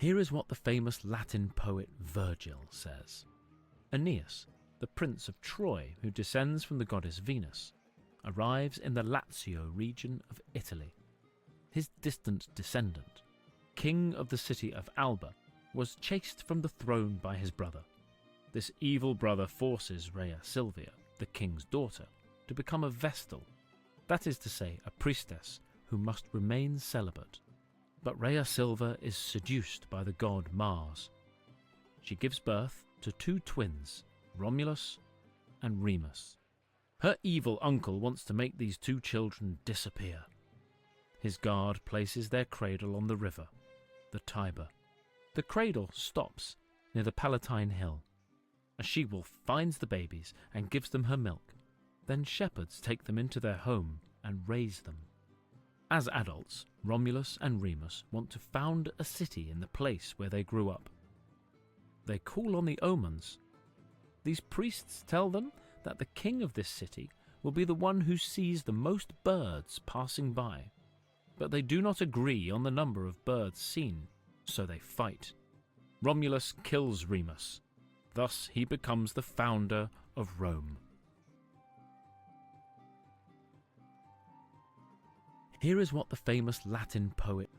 Here is what the famous Latin poet Virgil says. Aeneas, the prince of Troy who descends from the goddess Venus, arrives in the Lazio region of Italy. His distant descendant, king of the city of Alba, was chased from the throne by his brother. This evil brother forces Rhea Silvia, the king's daughter, to become a Vestal, that is to say, a priestess who must remain celibate. But Rhea Silva is seduced by the god Mars. She gives birth to two twins, Romulus and Remus. Her evil uncle wants to make these two children disappear. His guard places their cradle on the river, the Tiber. The cradle stops near the Palatine Hill. A she-wolf finds the babies and gives them her milk. Then shepherds take them into their home and raise them. As adults, Romulus and Remus want to found a city in the place where they grew up. They call on the omens. These priests tell them that the king of this city will be the one who sees the most birds passing by. But they do not agree on the number of birds seen, so they fight. Romulus kills Remus. Thus he becomes the founder of Rome. Here is what the famous Latin poet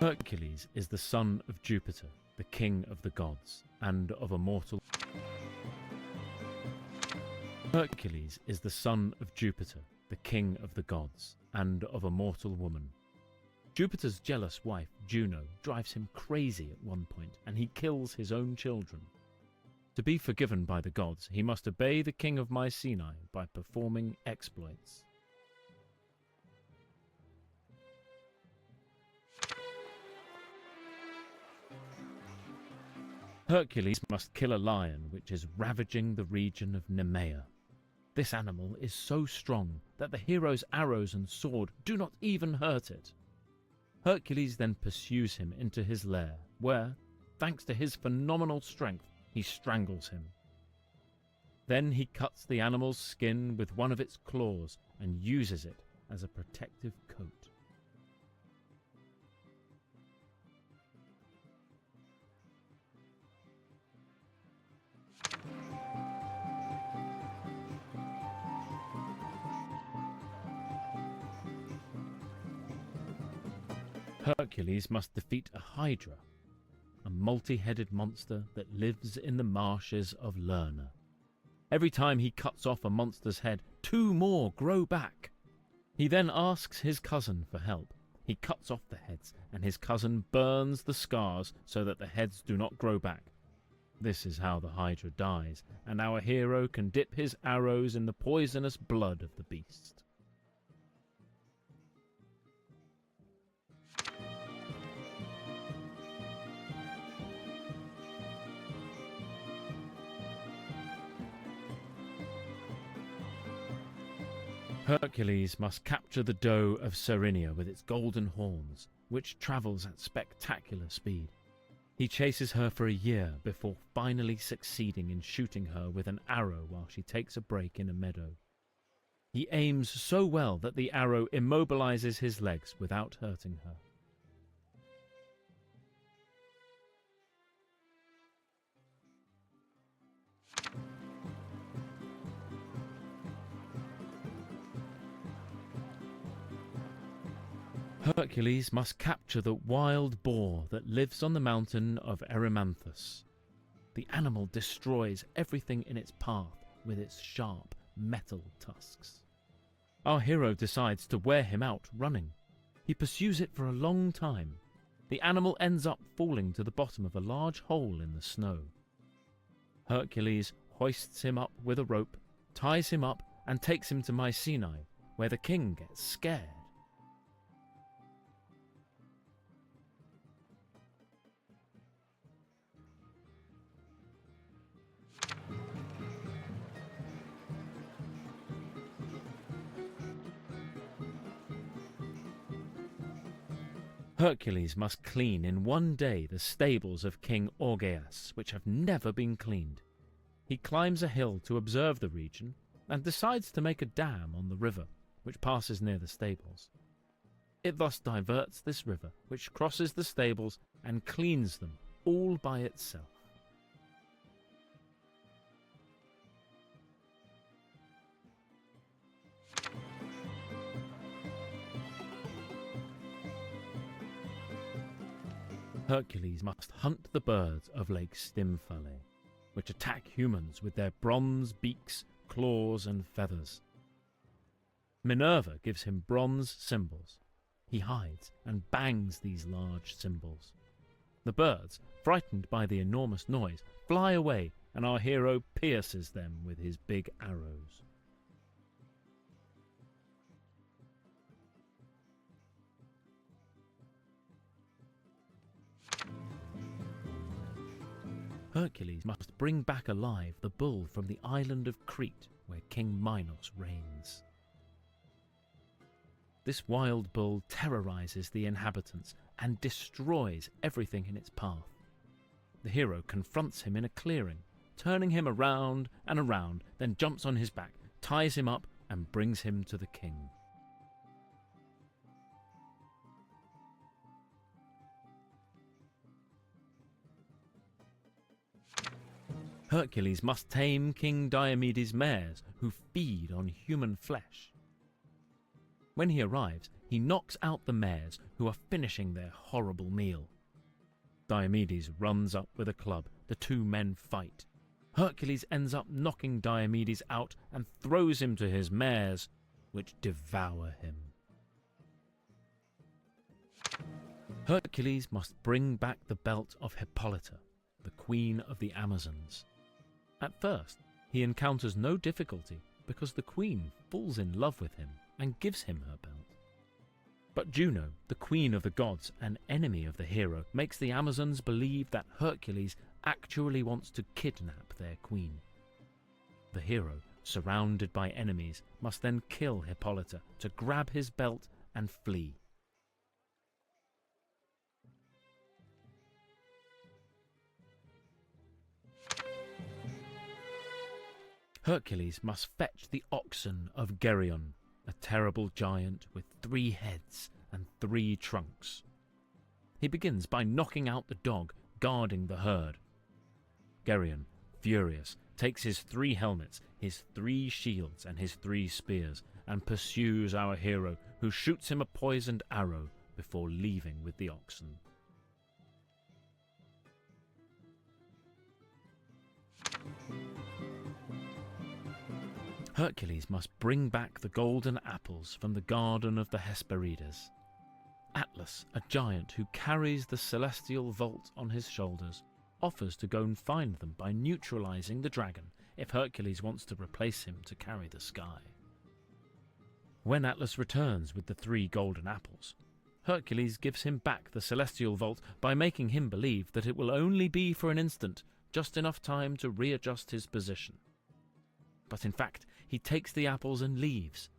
Hercules is the son of Jupiter, the king of the gods, and of a mortal. Hercules is the son of Jupiter, the king of the gods, and of a mortal woman. Jupiter's jealous wife, Juno, drives him crazy at one point, and he kills his own children. To be forgiven by the gods, he must obey the king of Mycenae by performing exploits. Hercules must kill a lion which is ravaging the region of Nemea. This animal is so strong that the hero's arrows and sword do not even hurt it. Hercules then pursues him into his lair, where, thanks to his phenomenal strength, he strangles him. Then he cuts the animal's skin with one of its claws and uses it as a protective coat. Hercules must defeat a Hydra, a multi-headed monster that lives in the marshes of Lerna. Every time he cuts off a monster's head, 2 more grow back. He then asks his cousin for help. He cuts off the heads, and his cousin burns the scars so that the heads do not grow back. This is how the Hydra dies, and our hero can dip his arrows in the poisonous blood of the beast. Hercules must capture the doe of Cerynea with its golden horns, which travels at spectacular speed. He chases her for a year before finally succeeding in shooting her with an arrow while she takes a break in a meadow. He aims so well that the arrow immobilizes his legs without hurting her. Hercules must capture the wild boar that lives on the mountain of Erymanthus. The animal destroys everything in its path with its sharp metal tusks. Our hero decides to wear him out running. He pursues it for a long time. The animal ends up falling to the bottom of a large hole in the snow. Hercules hoists him up with a rope, ties him up, and takes him to Mycenae, where the king gets scared. Hercules must clean in one day the stables of King Augeas, which have never been cleaned. He climbs a hill to observe the region and decides to make a dam on the river, which passes near the stables. It thus diverts this river, which crosses the stables and cleans them all by itself. Hercules must hunt the birds of Lake Stymphale, which attack humans with their bronze beaks, claws, and feathers. Minerva gives him bronze cymbals. He hides and bangs these large cymbals. The birds, frightened by the enormous noise, fly away, and our hero pierces them with his big arrows. Hercules must bring back alive the bull from the island of Crete, where King Minos reigns. This wild bull terrorizes the inhabitants and destroys everything in its path. The hero confronts him in a clearing, turning him around and around, then jumps on his back, ties him up, and brings him to the king. Hercules must tame King Diomedes' mares, who feed on human flesh. When he arrives, he knocks out the mares, who are finishing their horrible meal. Diomedes runs up with a club. The two men fight. Hercules ends up knocking Diomedes out and throws him to his mares, which devour him. Hercules must bring back the belt of Hippolyta, the queen of the Amazons. At first, he encounters no difficulty because the queen falls in love with him and gives him her belt. But Juno, the queen of the gods and enemy of the hero, makes the Amazons believe that Hercules actually wants to kidnap their queen. The hero, surrounded by enemies, must then kill Hippolyta to grab his belt and flee. Hercules must fetch the oxen of Geryon, a terrible giant with 3 heads and 3 trunks. He begins by knocking out the dog guarding the herd. Geryon, furious, takes his 3 helmets, his 3 shields and his 3 spears and pursues our hero, who shoots him a poisoned arrow before leaving with the oxen. Hercules must bring back the golden apples from the garden of the Hesperides. Atlas, a giant who carries the celestial vault on his shoulders, offers to go and find them by neutralizing the dragon if Hercules wants to replace him to carry the sky. When Atlas returns with the 3 golden apples, Hercules gives him back the celestial vault by making him believe that it will only be for an instant, just enough time to readjust his position. But in fact, he takes the apples and leaves.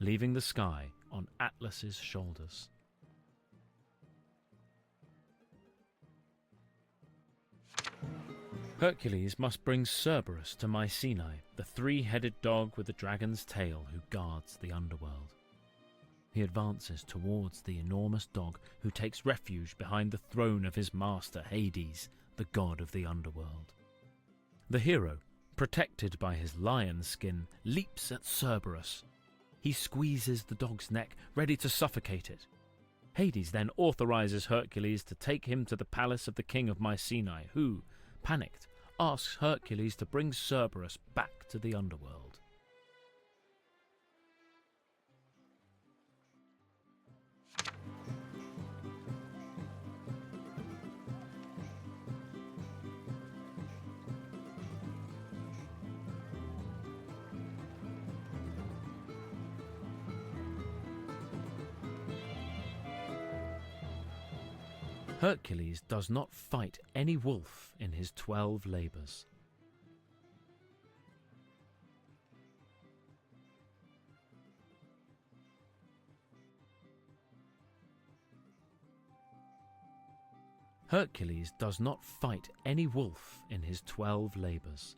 leaving the sky on Atlas's shoulders. Hercules must bring Cerberus to Mycenae, the three-headed dog with the dragon's tail who guards the underworld. He advances towards the enormous dog who takes refuge behind the throne of his master Hades, the god of the underworld. The hero, protected by his lion skin, leaps at Cerberus. He squeezes the dog's neck, ready to suffocate it. Hades then authorizes Hercules to take him to the palace of the king of Mycenae, who, panicked, asks Hercules to bring Cerberus back to the underworld. Hercules does not fight any wolf in his 12 labours. Hercules does not fight any wolf in his 12 labours.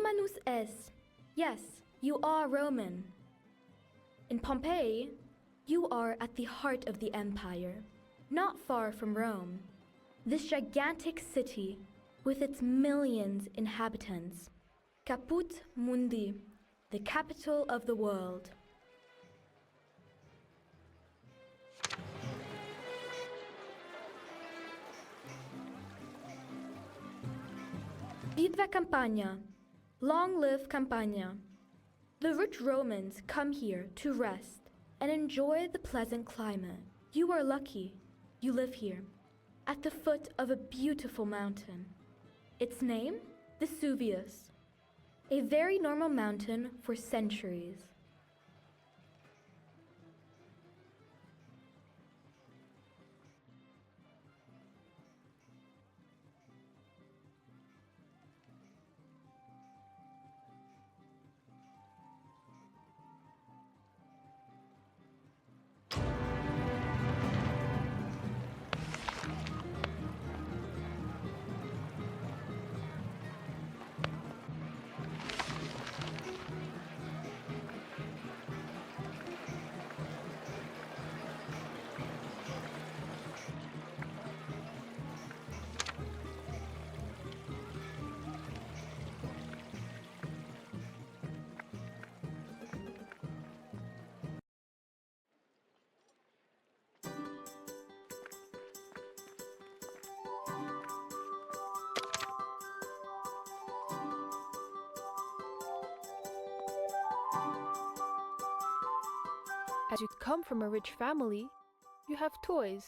Romanus es. Yes, you are Roman. In Pompeii, you are at the heart of the empire, not far from Rome. This gigantic city, with its millions inhabitants, Caput Mundi, the capital of the world. Viva Campania! Long live Campania! The rich Romans come here to rest and enjoy the pleasant climate. You are lucky. You live here, at the foot of a beautiful mountain. Its name? Vesuvius. A very normal mountain for centuries. As you come from a rich family, you have toys.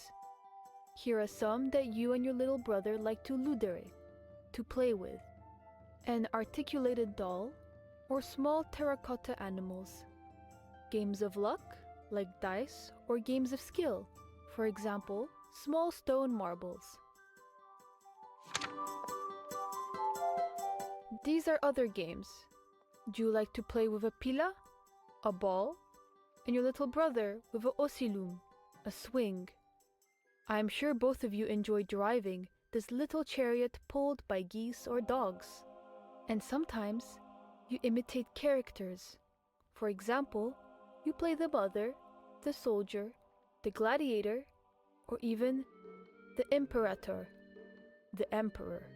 Here are some that you and your little brother like to ludere, to play with. An articulated doll, or small terracotta animals. Games of luck, like dice, or games of skill, for example, small stone marbles. These are other games. Do you like to play with a pila, a ball, and your little brother with a oscillum, a swing? I'm sure both of you enjoy driving this little chariot pulled by geese or dogs. And sometimes you imitate characters. For example, you play the mother, the soldier, the gladiator, or even the imperator, the emperor.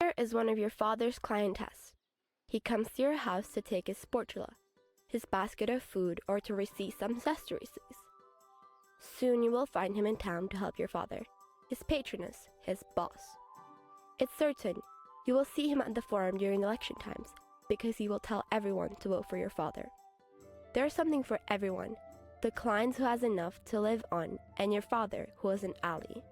Here is one of your father's clientes. He comes to your house to take his sportula, his basket of food, or to receive some sesterces. Soon you will find him in town to help your father, his patroness, his boss. It's certain you will see him at the forum during election times, because he will tell everyone to vote for your father. There's something for everyone, the Kleins who has enough to live on, and your father who has an alley.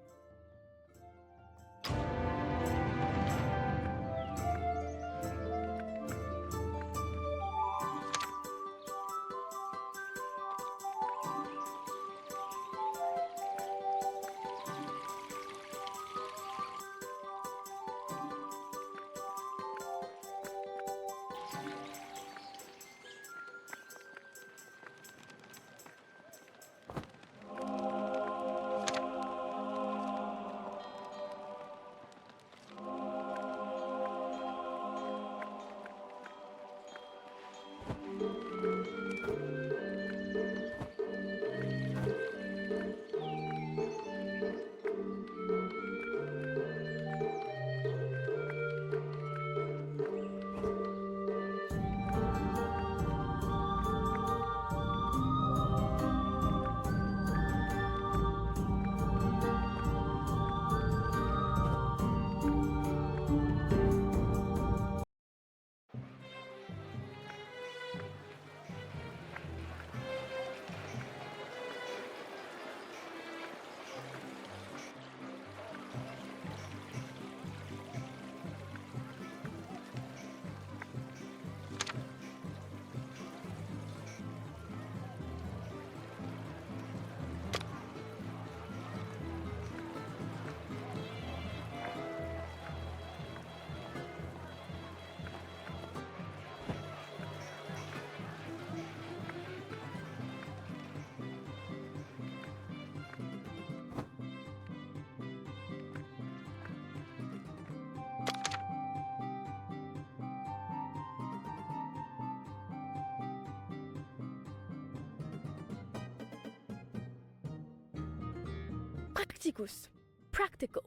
Practicus. Practical.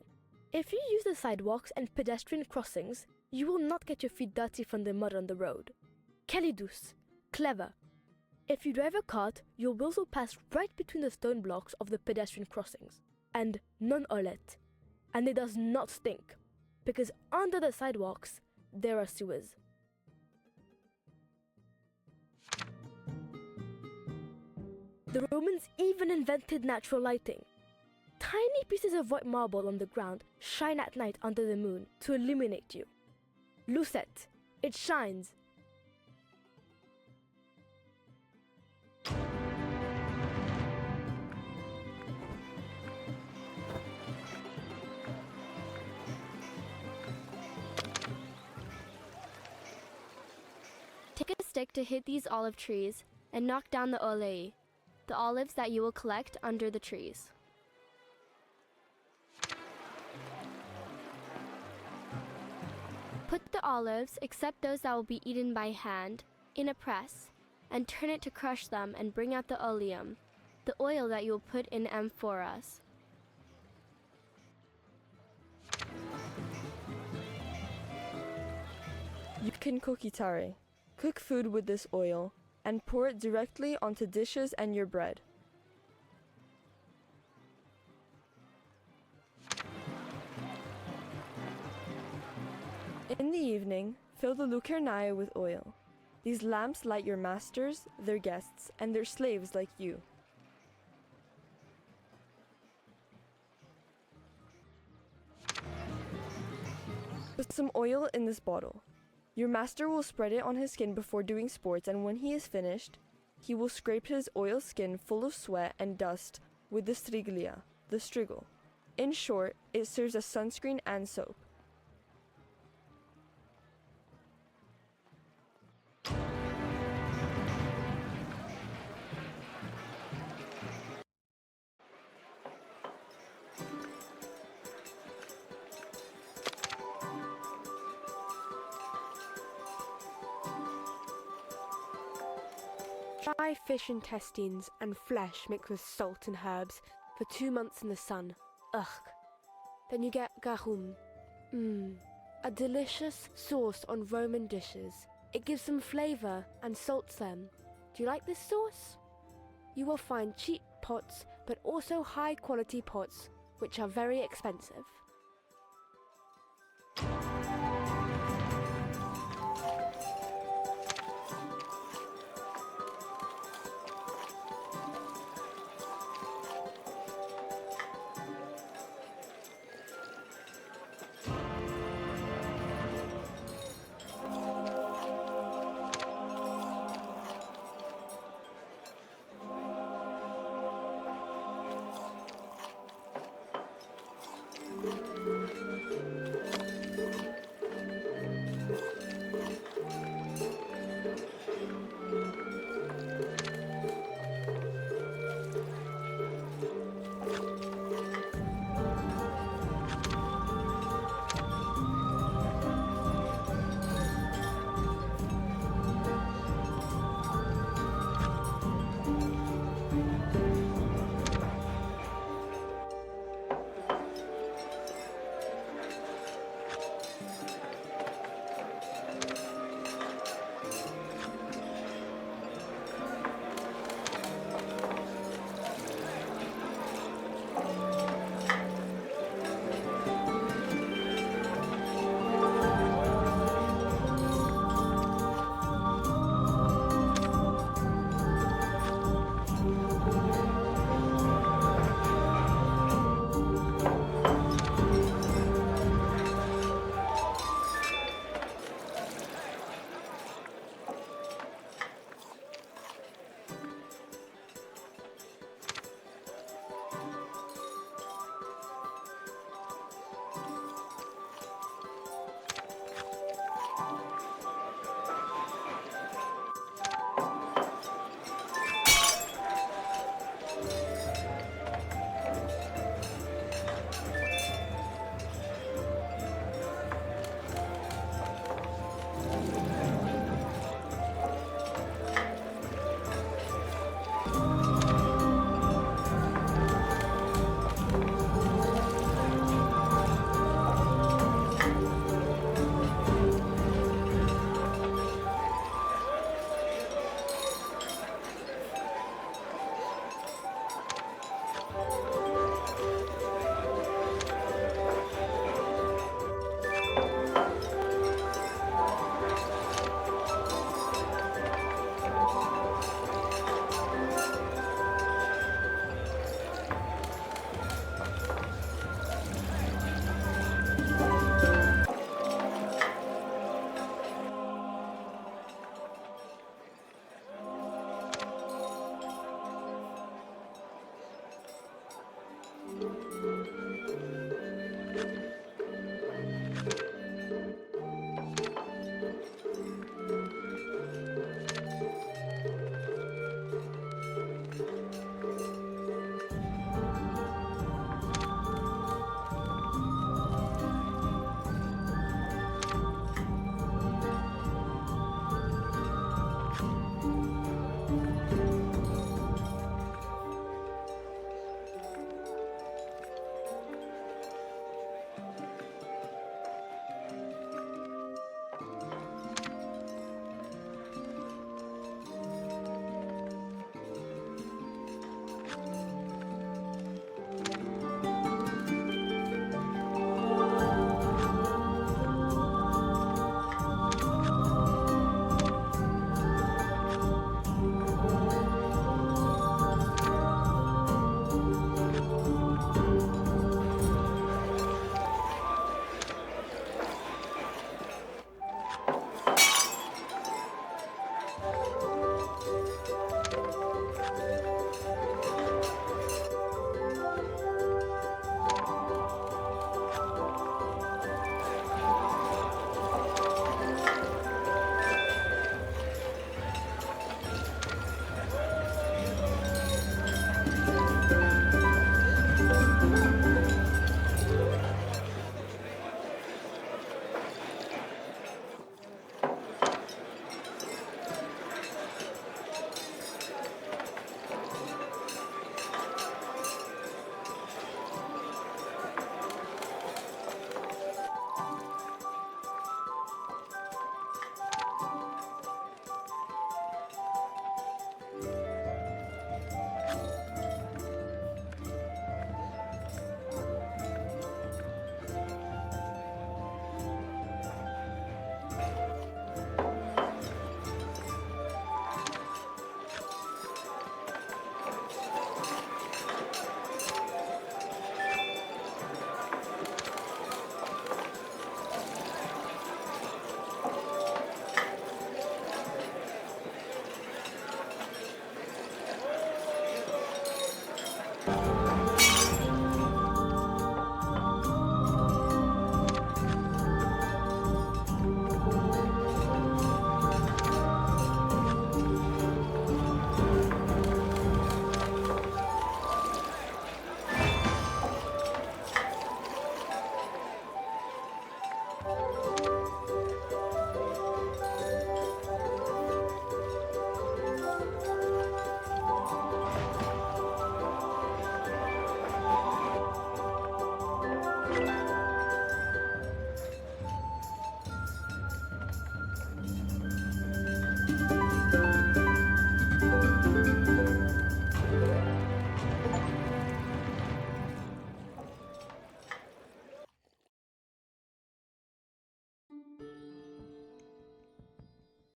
If you use the sidewalks and pedestrian crossings, you will not get your feet dirty from the mud on the road. Calidus. Clever. If you drive a cart, your wheels will pass right between the stone blocks of the pedestrian crossings, and none are lit. And it does not stink, because under the sidewalks, there are sewers. The Romans even invented natural lighting. Tiny pieces of white marble on the ground shine at night under the moon to illuminate you. Lucette, it shines. Take a stick to hit these olive trees and knock down the olei, the olives that you will collect under the trees. Put the olives, except those that will be eaten by hand, in a press, and turn it to crush them and bring out the oleum, the oil that you will put in amphoras. You can cook itare. Cook food with this oil and pour it directly onto dishes and your bread. In the evening, fill the lucernae with oil. These lamps light your masters, their guests, and their slaves like you. Put some oil in this bottle. Your master will spread it on his skin before doing sports, and when he is finished, he will scrape his oil skin full of sweat and dust with the striglia, the strigil. In short, it serves as sunscreen and soap. Dry fish intestines and flesh mixed with salt and herbs for 2 months in the sun. Ugh. Then you get garum. A delicious sauce on Roman dishes. It gives them flavor and salts them. Do you like this sauce? You will find cheap pots, but also high quality pots, which are very expensive.